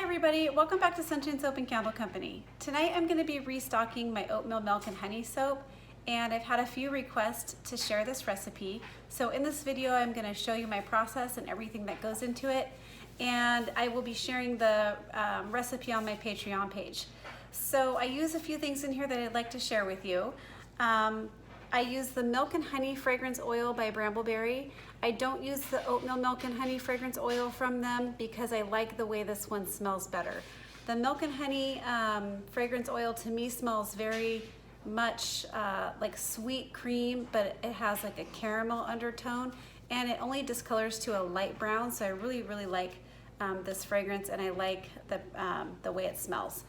everybody, welcome back to Sunshine Soap and Candle Company. Tonight I'm going to be restocking my oatmeal milk and honey soap, and I've had a few requests to share this recipe. So in this video I'm going to show you my process and everything that goes into it, and I will be sharing the recipe on my Patreon page. So I use a few things in here that I'd like to share with you. I use the Milk and Honey Fragrance Oil by Brambleberry. I don't use the Oatmeal Milk and Honey Fragrance Oil from them because I like the way this one smells better. The Milk and Honey Fragrance Oil to me smells very much like sweet cream, but it has like a caramel undertone, and it only discolors to a light brown, so I really like this fragrance, and I like the way it smells.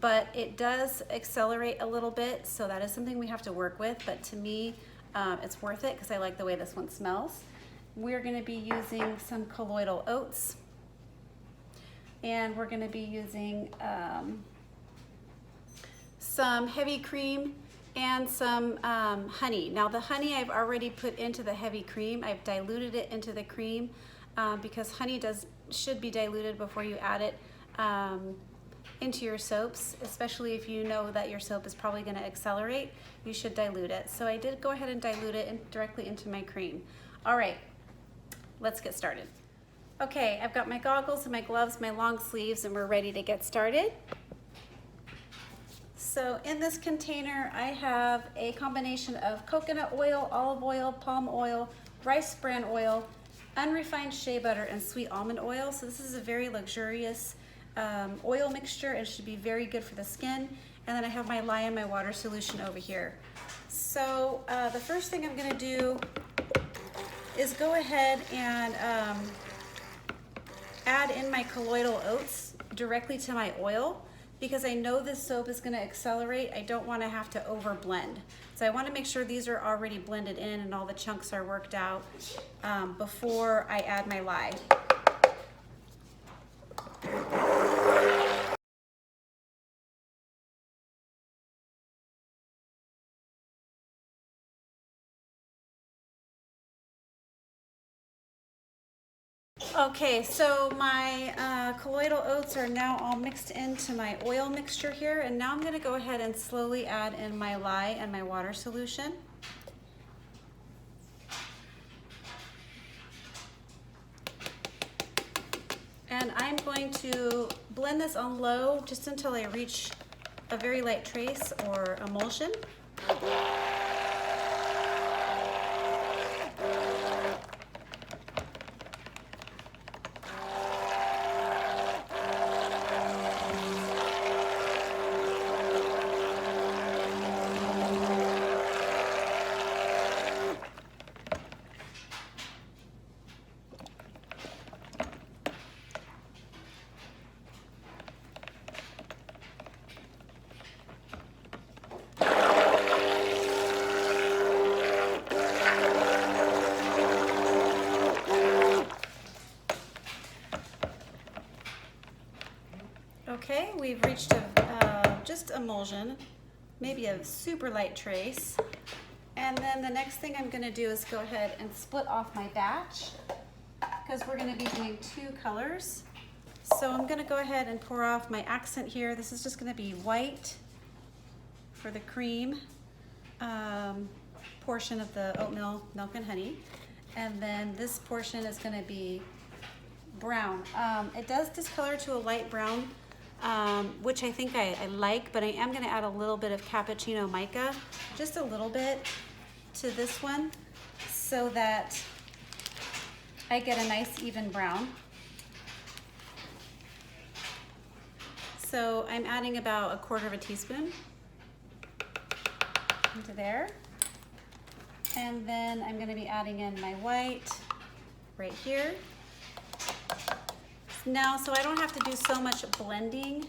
But it does accelerate a little bit, so that is something we have to work with, but to me it's worth it because I like the way this one smells. We're going to be using some colloidal oats, and we're going to be using some heavy cream and some honey. Now the honey I've already put into the heavy cream. I've diluted it into the cream because honey should be diluted before you add it into your soaps, especially if you know that your soap is probably going to accelerate. You should dilute it. So I did go ahead and dilute it directly into my cream. All right, let's get started. Okay, I've got my goggles and my gloves, my long sleeves, and we're ready to get started. So in this container I have a combination of coconut oil, olive oil, palm oil, rice bran oil, unrefined shea butter, and sweet almond oil. So this is a very luxurious oil mixture. It should be very good for the skin. And then I have my lye and my water solution over here. So the first thing I'm going to do is go ahead and add in my colloidal oats directly to my oil, because I know this soap is going to accelerate. I don't want to have to over blend. So I want to make sure these are already blended in and all the chunks are worked out before I add my lye. Okay, so my colloidal oats are now all mixed into my oil mixture here, and now I'm going to go ahead and slowly add in my lye and my water solution. And I'm going to blend this on low just until I reach a very light trace or emulsion. Okay, we've reached just emulsion, maybe a super light trace. And then the next thing I'm going to do is go ahead and split off my batch, because we're going to be doing two colors. So I'm going to go ahead and pour off my accent here. This is just going to be white for the cream portion of the oatmeal, milk and honey. And then this portion is going to be brown. It does discolor to a light brown, which I think I like, but I am going to add a little bit of cappuccino mica, just a little bit, to this one so that I get a nice even brown. So I'm adding about 1/4 teaspoon into there. And then I'm going to be adding in my white right here. Now, so I don't have to do so much blending,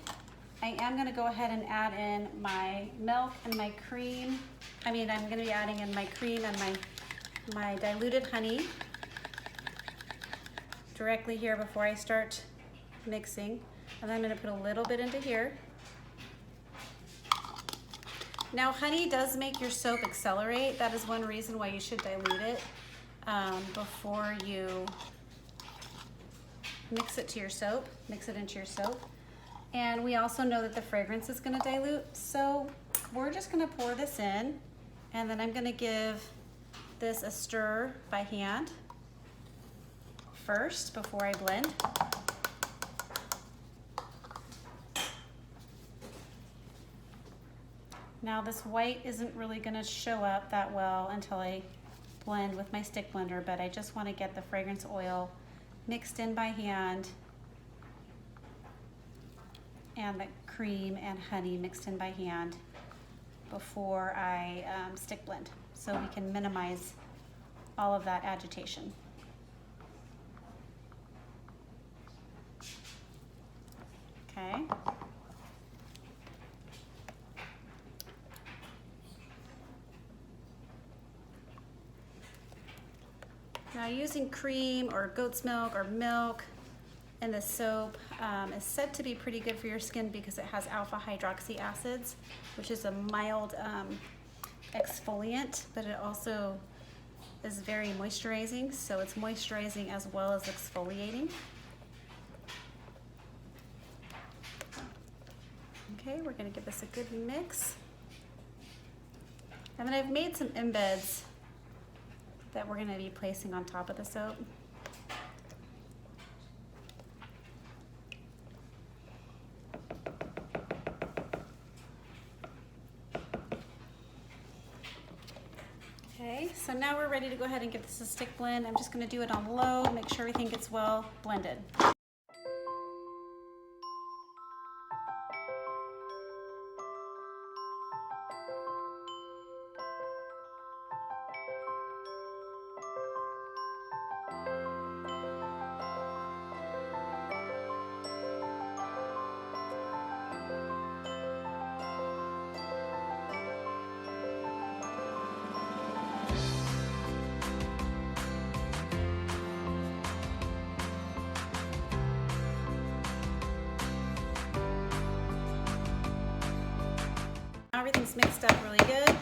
I am going to go ahead and add in my milk and my cream. I'm going to be adding in my cream and my diluted honey directly here before I start mixing. And then I'm going to put a little bit into here. Now, honey does make your soap accelerate. That is one reason why you should dilute it before you mix it into your soap. And we also know that the fragrance is gonna dilute, so we're just gonna pour this in, and then I'm gonna give this a stir by hand first before I blend. Now this white isn't really gonna show up that well until I blend with my stick blender, but I just wanna get the fragrance oil mixed in by hand and the cream and honey mixed in by hand before I stick blend, so we can minimize all of that agitation. Okay. Now using cream or goat's milk or milk in the soap is said to be pretty good for your skin because it has alpha hydroxy acids, which is a mild exfoliant, but it also is very moisturizing. So it's moisturizing as well as exfoliating. Okay, we're gonna give this a good mix. And then I've made some embeds that we're gonna be placing on top of the soap. Okay, so now we're ready to go ahead and give this a stick blend. I'm just gonna do it on low, make sure everything gets well blended. Everything's mixed up really good.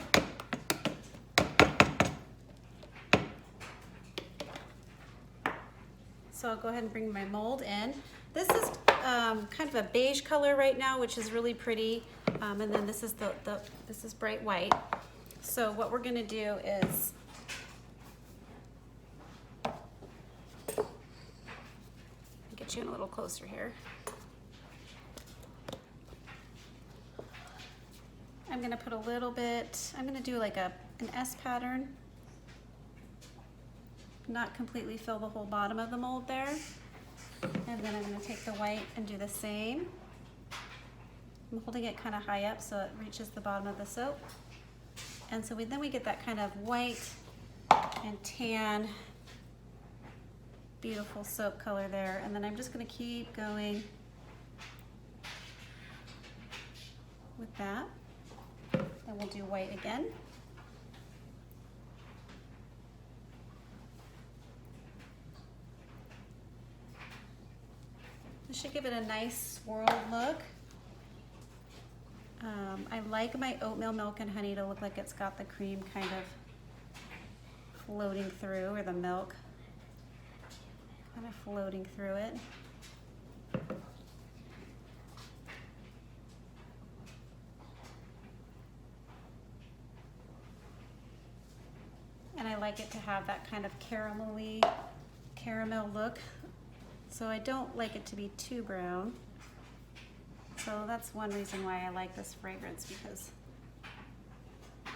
So I'll go ahead and bring my mold in. This is kind of a beige color right now, which is really pretty. And then this is this is bright white. So what we're gonna do is get you in a little closer here. I'm gonna put a little bit, I'm gonna do like an S pattern. Not completely fill the whole bottom of the mold there. And then I'm gonna take the white and do the same. I'm holding it kind of high up so it reaches the bottom of the soap. And so then we get that kind of white and tan, beautiful soap color there. And then I'm just gonna keep going with that. And we'll do white again. This should give it a nice swirled look. I like my oatmeal milk and honey to look like it's got the cream kind of floating through, or the milk kind of floating through it. And I like it to have that kind of caramel look. So I don't like it to be too brown. So that's one reason why I like this fragrance, because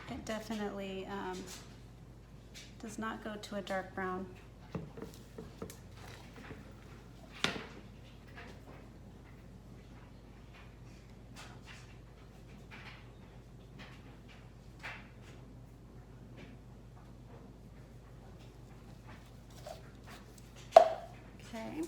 it definitely does not go to a dark brown. Okay.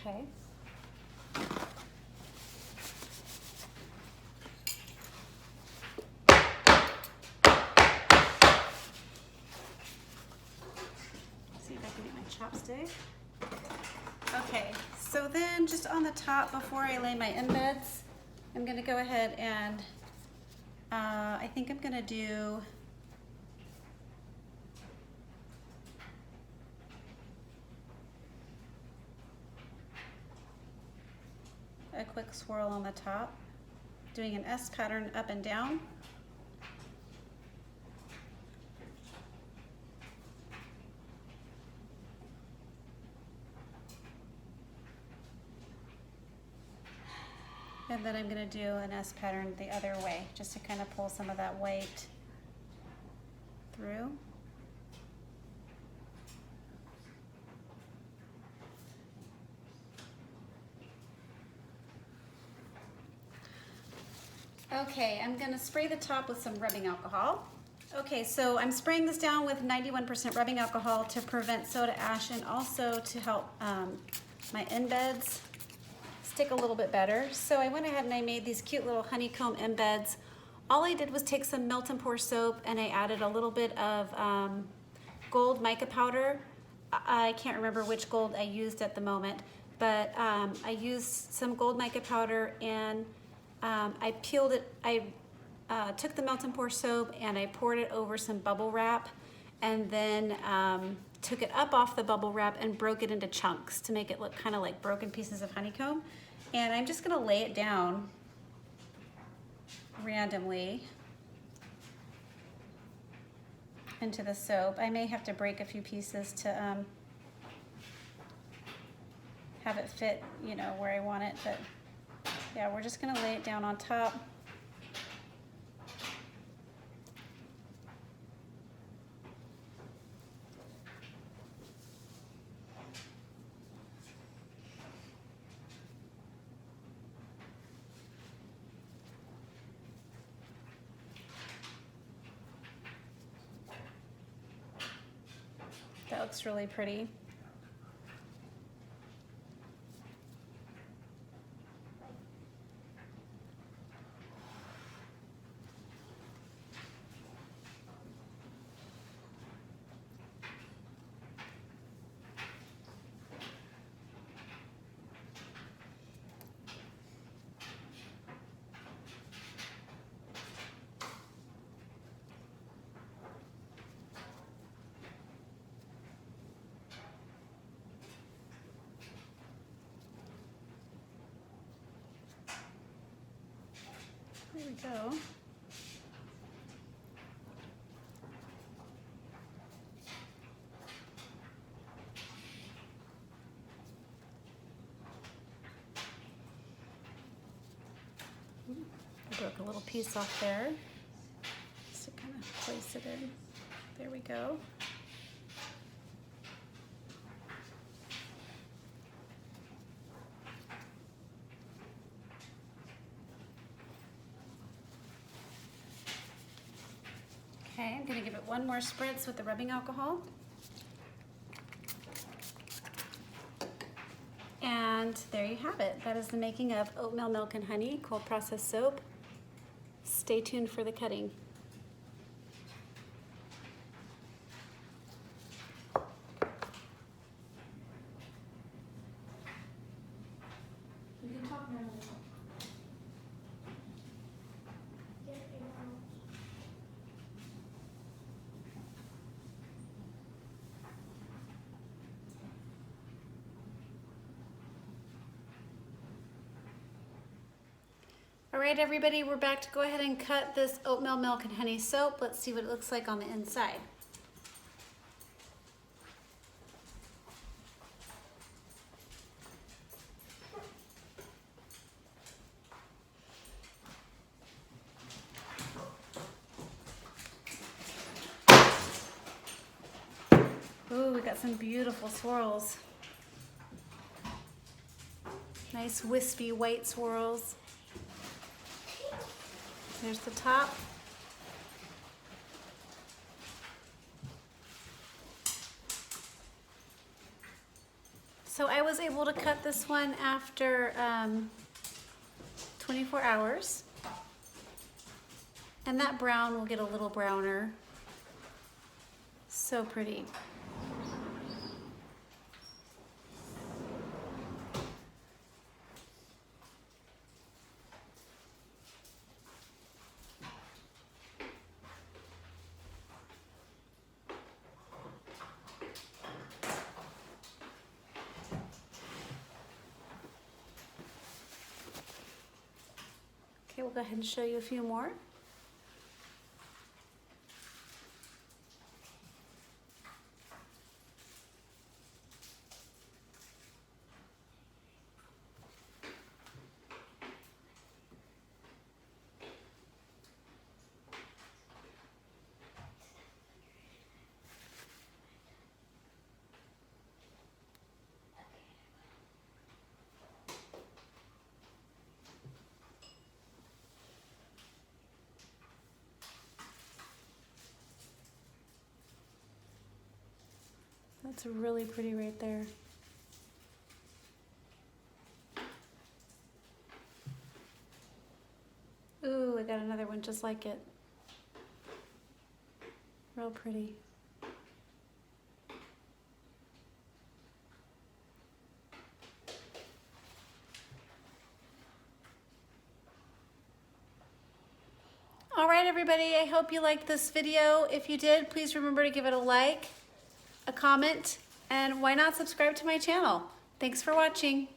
Okay. See if I can get my just on the top, before I lay my embeds, I'm gonna go ahead and I think I'm gonna do a quick swirl on the top, doing an S pattern up and down. And then I'm going to do an S pattern the other way, just to kind of pull some of that white through. Okay, I'm going to spray the top with some rubbing alcohol. Okay, so I'm spraying this down with 91% rubbing alcohol to prevent soda ash and also to help my embeds stick a little bit better. So I went ahead and I made these cute little honeycomb embeds. All I did was take some melt and pour soap and I added a little bit of gold mica powder. I can't remember which gold I used at the moment, but I used some gold mica powder and I peeled it. I took the melt and pour soap and I poured it over some bubble wrap and then took it up off the bubble wrap and broke it into chunks to make it look kind of like broken pieces of honeycomb. And I'm just gonna lay it down randomly into the soap. I may have to break a few pieces to have it fit, you know, where I want it, but yeah, we're just gonna lay it down on top. That looks really pretty. There we go. I broke a little piece off there, just to kind of place it in. There we go. Okay, I'm going to give it one more spritz with the rubbing alcohol. And there you have it. That is the making of oatmeal milk and honey cold processed soap. Stay tuned for the cutting. You can talk now. All right, everybody, we're back to go ahead and cut this oatmeal milk and honey soap. Let's see what it looks like on the inside. Ooh, we got some beautiful swirls. Nice wispy white swirls. There's the top. So I was able to cut this one after 24 hours. And that brown will get a little browner. So pretty. Okay, we'll go ahead and show you a few more. That's really pretty right there. Ooh, I got another one just like it. Real pretty. All right, everybody, I hope you liked this video. If you did, please remember to give it a like, a comment, and why not subscribe to my channel? Thanks for watching.